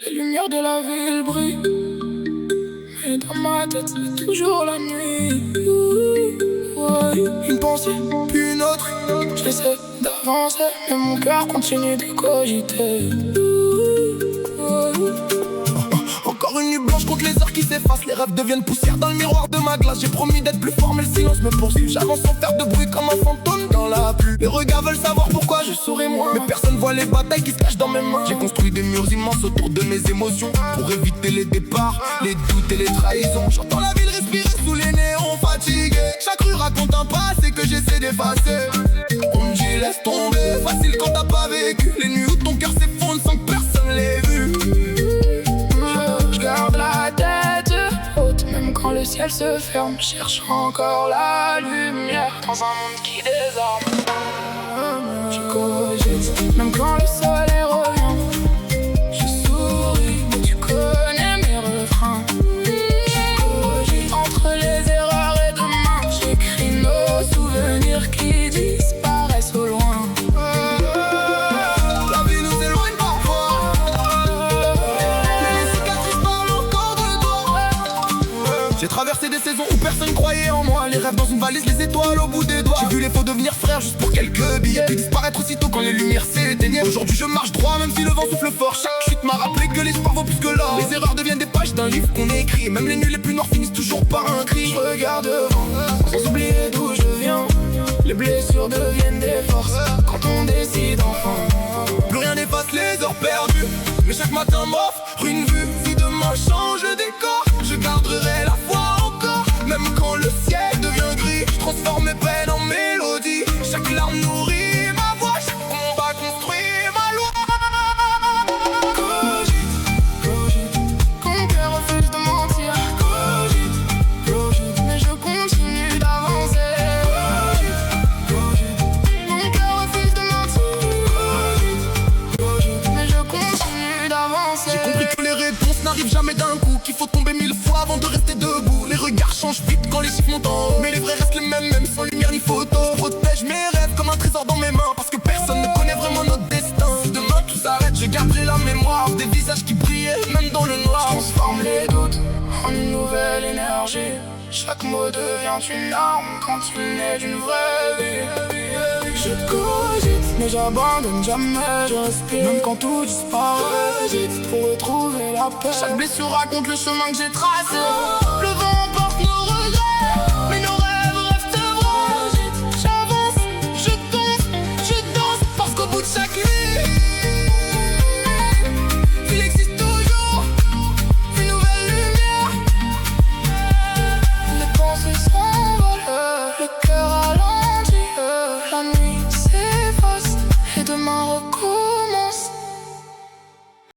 Les lumières de la ville brillent, mais dans ma tête c'est toujours la nuit. Ouais. Une pensée, puis une autre. J'essaie d'avancer, mais mon cœur continue de cogiter. Encore une nuit blanche contre les heures qui s'effacent. Les rêves deviennent poussière dans le miroir de ma glace. J'ai promis d'être plus fort mais le silence me poursuit. J'avance sans faire de bruit comme un fantôme dans la pluie. Les regards veulent savoir pourquoi je souris moins, mais personne voit les batailles qui se cachent dans mes mains. J'ai construit des murs immenses autour de mes émotions pour éviter les départs, les doutes et les trahisons. J'entends la ville respirer sous les néons fatigués. Chaque rue raconte un passé que j'essaie d'effacer. On me dit laisse tomber, facile quand t'as pas vécu les nuits où ton cœur s'effondre sans que personne l'ait vu. Garde la tête haute, même quand le ciel se ferme. Cherche encore la lumière dans un monde qui désarme. Je cogite, même quand le soleil revient. Je souris, mais tu connais mes refrains. Je cogite, entre les erreurs et demain. J'écris nos souvenirs qui disparaissent au loin. J'ai traversé des saisons où personne croyait en moi. Les rêves dans une valise, les étoiles au bout des doigts. J'ai vu les faux devenir frères juste pour quelques billets, puis disparaître aussitôt quand les lumières s'éteignaient. Aujourd'hui je marche droit même si le vent souffle fort. Chaque chute m'a rappelé que l'espoir vaut plus que l'or. Les erreurs deviennent des pages d'un livre qu'on écrit. Même les nuits les plus noires finissent toujours par un cri. Je regarde devant, sans oublier d'où je viens. Les blessures deviennent des forces quand on décide enfin. Plus rien n'efface les heures perdues, mais chaque matin m'offre une vue. Si demain change le décor, je garderai la foi encore. Même quand le ciel devient gris, je transforme mes peines en mélodie. Chaque larme nourrit ma voix, chaque combat construit ma loi. Cogite, cogite, mon cœur refuse de mentir. Cogite, cogite, mais je continue d'avancer. Cogite, cogite, mon cœur refuse de mentir. Cogite, cogite, mais je continue d'avancer. J'ai compris que les réponses n'arrivent jamais d'un coup, qu'il faut tomber 1000 fois avant de rester debout. Les regards changent vite quand les chiffres montent en haut, mais les vrais restent les mêmes, même sans lumière ni photo. Je protège mes rêves comme un trésor dans mes mains, parce que personne ne connaît vraiment notre destin. Si demain tout s'arrête, je garderai la mémoire des visages qui brillaient, même dans le noir. Je transforme les doutes en une nouvelle énergie. Chaque mot devient une arme quand il naît d'une vraie vie. Je cogite, mais j'abandonne jamais. Je respire, même quand tout disparaît. Cogite pour retrouver la paix. Chaque blessure raconte le chemin que j'ai tracé. Le vent